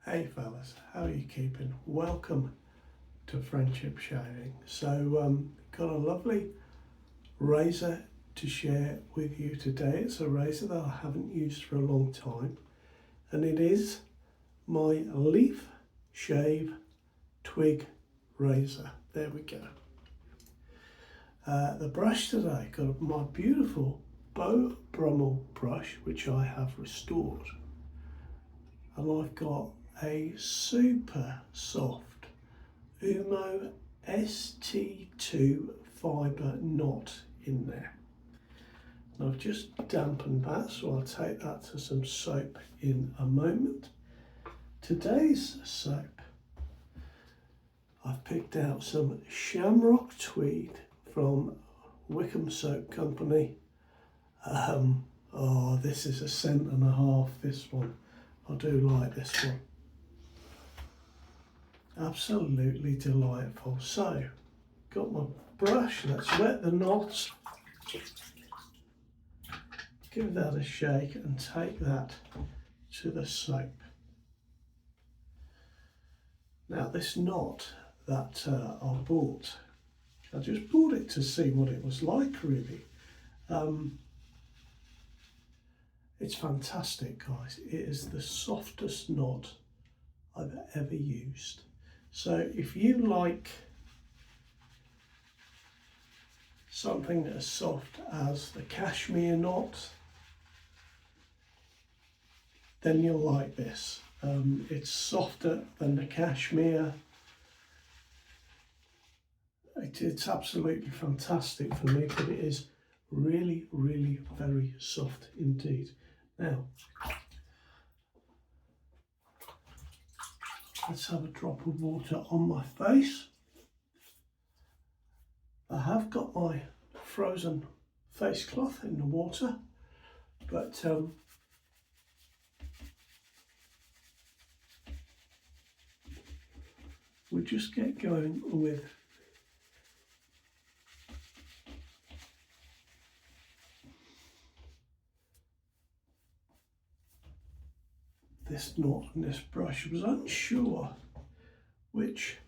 Hey fellas, how are you keeping? Welcome to Friendship Shaving. Got a lovely razor to share with you today. It's a razor that I haven't used for a long time, and it is my Leaf Shave Twig razor. There we go. The brush today, got my beautiful Beau Brummel brush, which I have restored, and I've got a super soft Umo ST2 fibre knot in there. And I've just dampened that, so I'll take that to some soap in a moment. Today's soap, I've picked out some Shamrock Tweed from Wickham Soap Company. This is £1.50, this one. I do like this one. Absolutely delightful. So, got my brush, let's wet the knots, give that a shake and take that to the soap. Now this knot that I bought, I just bought it to see what it was like really. It's fantastic, guys. It is the softest knot I've ever used. So if you like something as soft as the cashmere knot, then you'll like this. It's softer than the cashmere. It's absolutely fantastic for me, but it is really, really very soft indeed. Now, let's have a drop of water on my face. I have got my frozen face cloth in the water, but we'll just get going with this knot and this brush. I was unsure which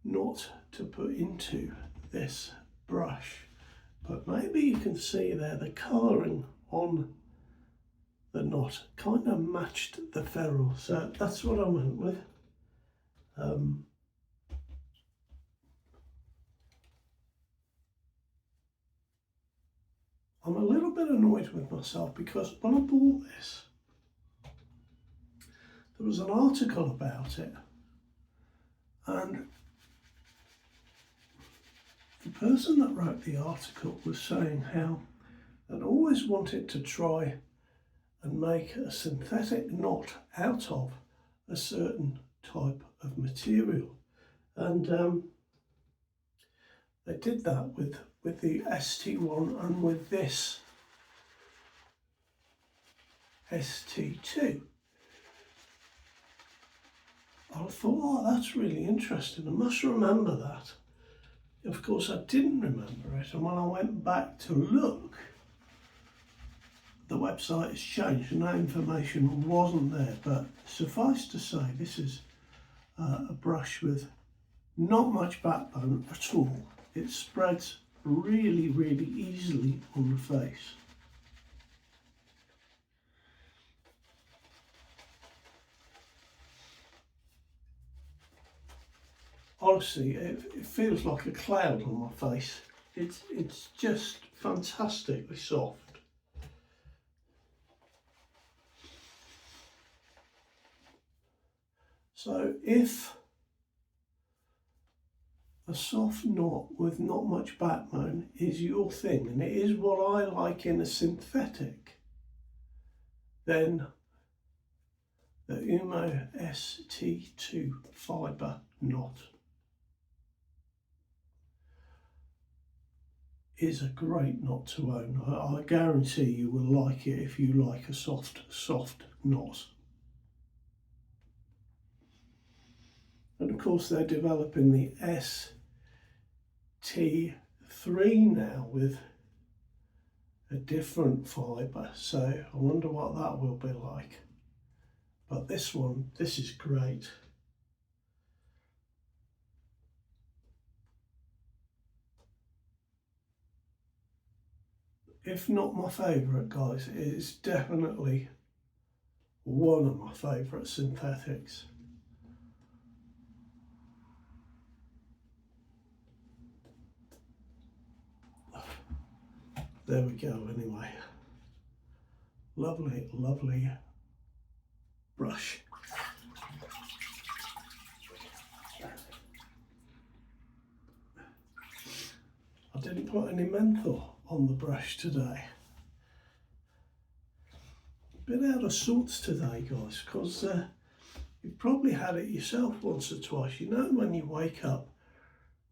knot to put into this brush, but maybe you can see there the colouring on the knot kind of matched the ferrule, so that's what I went with. I'm a little bit annoyed with myself because when I bought this, there was an article about it, and the person that wrote the article was saying how they'd always wanted to try and make a synthetic knot out of a certain type of material, and they did that with the ST1 and with this ST2. I thought, oh, that's really interesting. I must remember that. Of course, I didn't remember it, and when I went back to look, the website has changed and that information wasn't there. But suffice to say, this is a brush with not much backbone at all. It spreads really, really easily on the face. Honestly, it feels like a cloud on my face. It's just fantastically soft. So if a soft knot with not much backbone is your thing, and it is what I like in a synthetic, then the Umo ST2 fibre knot is a great knot to own. I guarantee you will like it if you like a soft knot. And of course they're developing the ST3 now with a different fibre, so I wonder what that will be like. But this one, this is great. If not my favourite, guys, it is definitely one of my favourite synthetics. There we go, anyway. Lovely, lovely brush. I didn't put any menthol on the brush today. Bit out of sorts today, guys, because you've probably had it yourself once or twice. You know when you wake up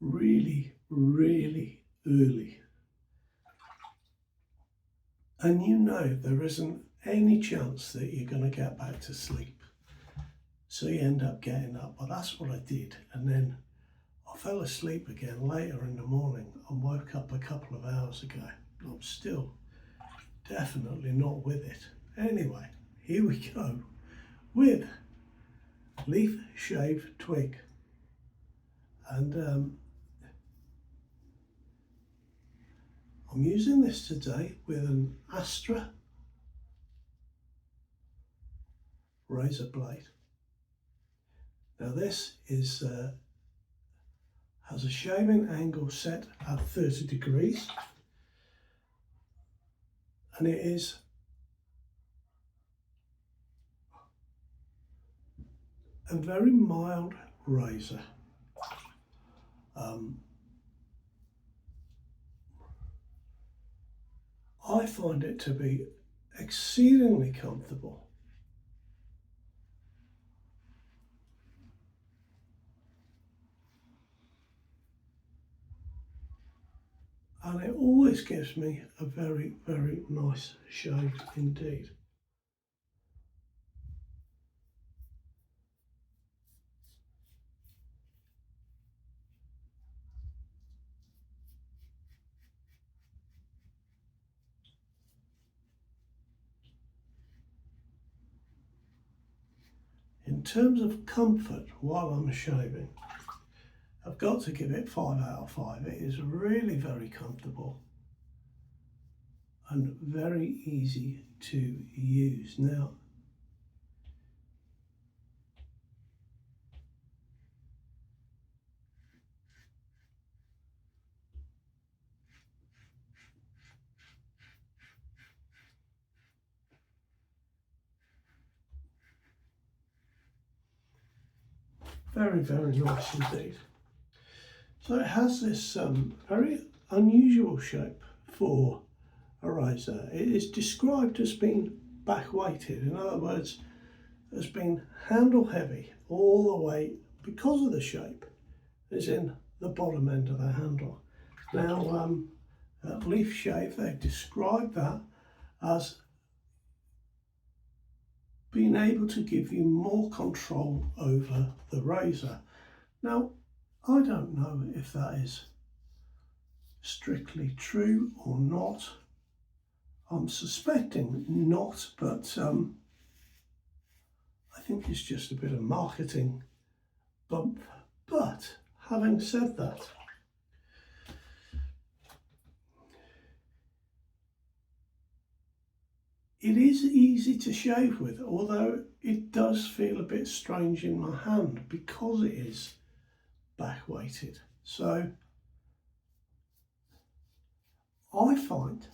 really, really early and you know there isn't any chance that you're going to get back to sleep. So you end up getting up. Well, that's what I did. And then I fell asleep again later in the morning and woke up a couple of hours ago. I'm still definitely not with it. Anyway, here we go with Leaf Shave Twig. And I'm using this today with an Astra razor blade. Now this is has a shaving angle set at 30 degrees, and it is a very mild razor. I find it to be exceedingly comfortable. And it always gives me a very, very nice shave indeed. In terms of comfort while I'm shaving, I've got to give it 5 out of 5. It is really very comfortable and very easy to use. Now, very, very nice indeed. So it has this very unusual shape for a razor. It is described as being back weighted. In other words, as being handle heavy all the way because of the shape is in the bottom end of the handle. Now, at Leaf Shave, they've described that as being able to give you more control over the razor. Now, I don't know if that is strictly true or not. I'm suspecting not, but I think it's just a bit of marketing bump. But having said that, it is easy to shave with, although it does feel a bit strange in my hand because it is back weighted. So I find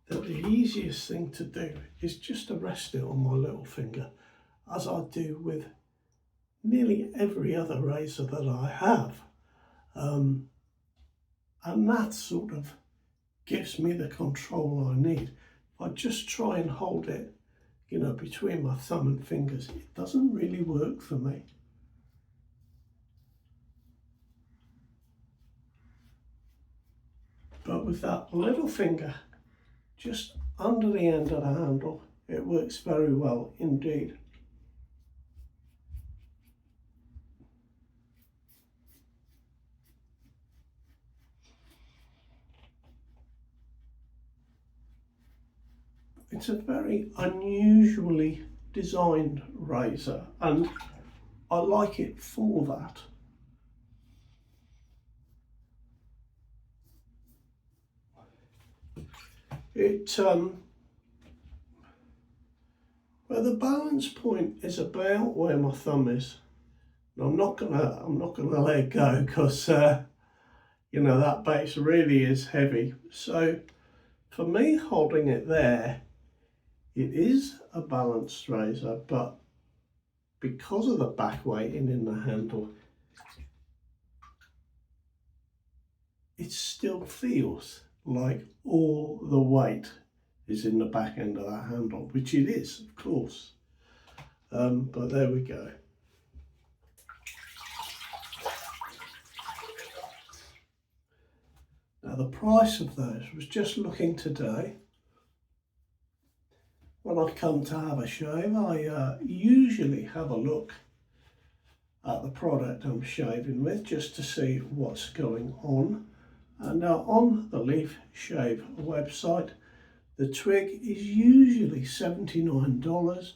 that the easiest thing to do is just to rest it on my little finger, as I do with nearly every other razor that I have. And that sort of gives me the control I need. If I just try and hold it, you know, between my thumb and fingers, it doesn't really work for me. But with that little finger just under the end of the handle, it works very well indeed. it's a very unusually designed razor, and I like it for that. Well, the balance point is about where my thumb is. And I'm not gonna let it go, because you know, that base really is heavy. So for me, holding it there, it is a balanced razor, but because of the back weighting in the handle, it still feels like all the weight is in the back end of that handle, which it is, of course. But there we go. Now the price of those, was just looking today. When I come to have a shave, I usually have a look at the product I'm shaving with, just to see what's going on. And on the Leaf Shave website, the Twig is usually $79,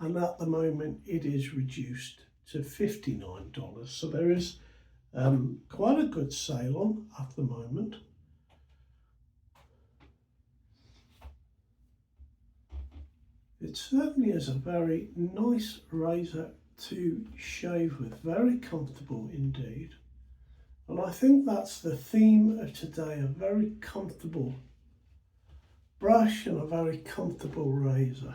and at the moment it is reduced to $59. So there is quite a good sale on at the moment. It certainly is a very nice razor to shave with, very comfortable indeed. And I think that's the theme of today, a very comfortable brush and a very comfortable razor.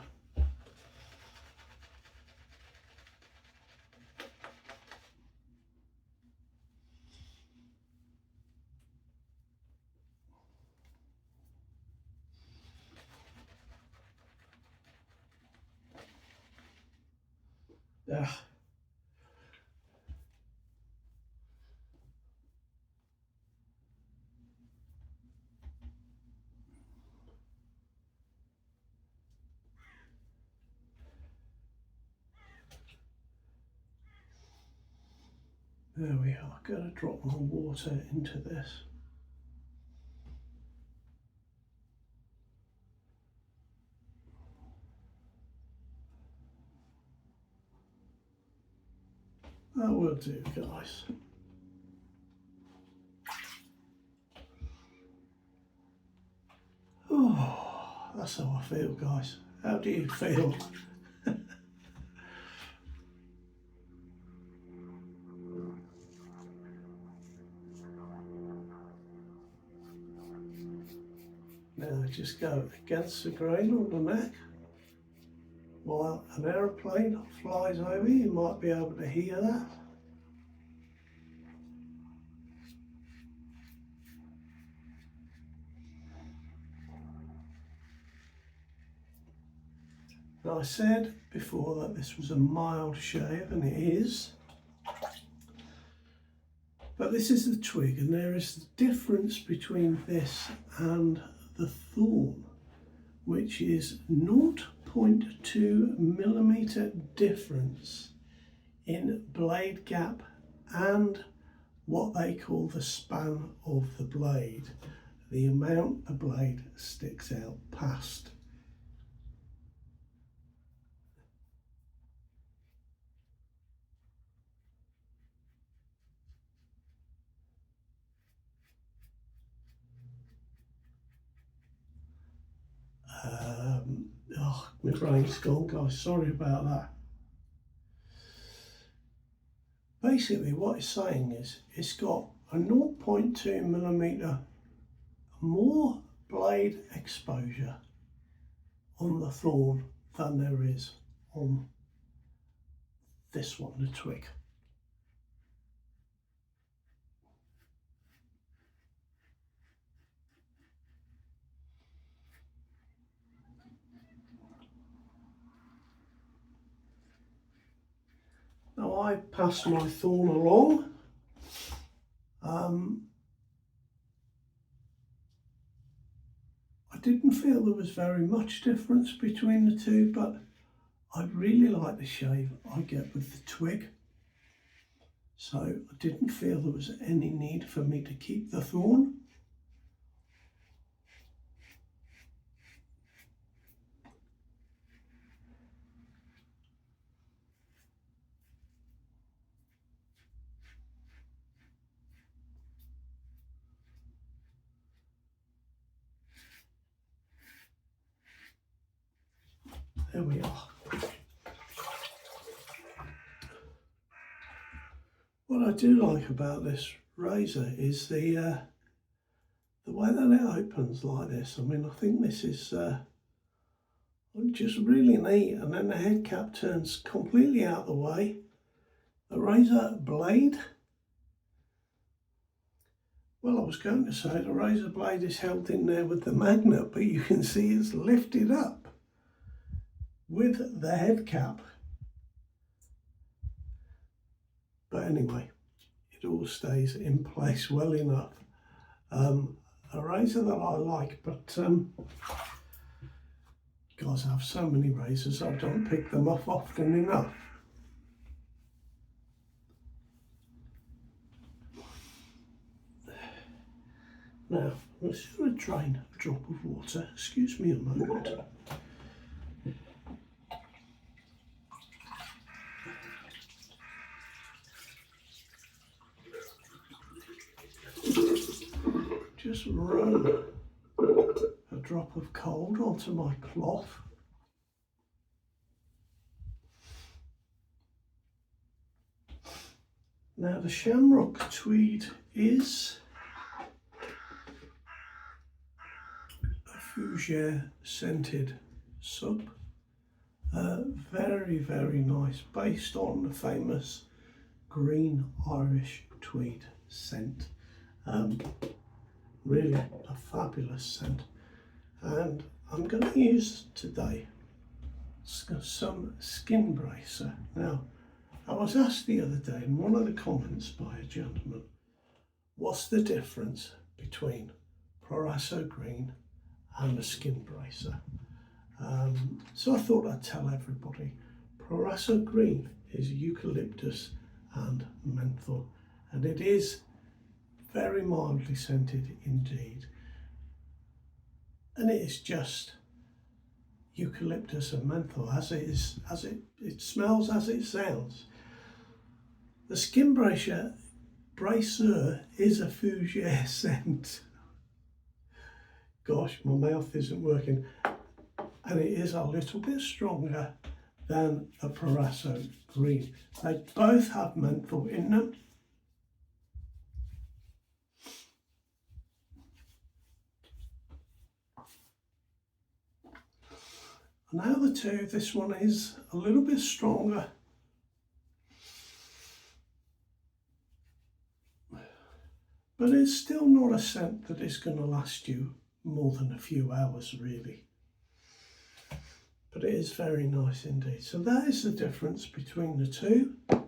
Yeah. There we are. I'm going to drop more water into this. That will do, guys. Oh, that's how I feel, guys. How do you feel? Now just go against the grain on the neck. While an aeroplane flies over, you might be able to hear that. Now I said before that this was a mild shave, and it is. But this is the Twig, and there is the difference between this and the Thorn, which is 0.2 millimeter difference in blade gap and what they call the span of the blade, the amount the blade sticks out past. Oh, my brain's gone, guys, sorry about that. Basically what it's saying is it's got a 0.2 millimeter more blade exposure on the Thorn than there is on this one, the Twig. Now I pass my Thorn along. I didn't feel there was very much difference between the two, but I really like the shave I get with the Twig. So I didn't feel there was any need for me to keep the Thorn. there we are. What I do like about this razor is the way that it opens like this. I mean, I think this is just really neat, and then the head cap turns completely out of the way. The razor blade, well, I was going to say the razor blade is held in there with the magnet, but you can see it's lifted up with the head cap. But anyway, it all stays in place well enough. A razor that I like, but guys, I have so many razors, I don't pick them up often enough. Now, I'm just going to drain a drop of water. Excuse me a moment. Just run a drop of cold onto my cloth. Now the Shamrock Tweed is a fougere scented sub. Very, very nice, based on the famous green Irish tweed scent. Really a fabulous scent, and I'm going to use today some skin bracer. Now, I was asked the other day in one of the comments by a gentleman, what's the difference between Proraso Green and a skin bracer? So I thought I'd tell everybody. Proraso Green is eucalyptus and menthol, and it is very mildly scented indeed, and it is just eucalyptus and menthol as it smells, as it sounds. The skin bracer is a fougere scent. Gosh, my mouth isn't working, and it is a little bit stronger than a Proraso Green. They both have menthol in them. And out of the two, this one is a little bit stronger. But it's still not a scent that is going to last you more than a few hours, really. But it is very nice indeed. So that is the difference between the two. I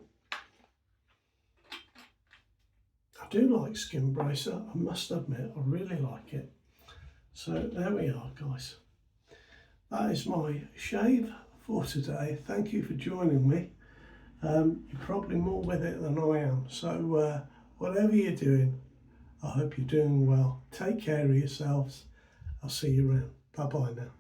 do like skin bracer, I must admit, I really like it. So there we are, guys. That is my shave for today. Thank you for joining me. You're probably more with it than I am. So whatever you're doing, I hope you're doing well. Take care of yourselves. I'll see you around. Bye-bye now.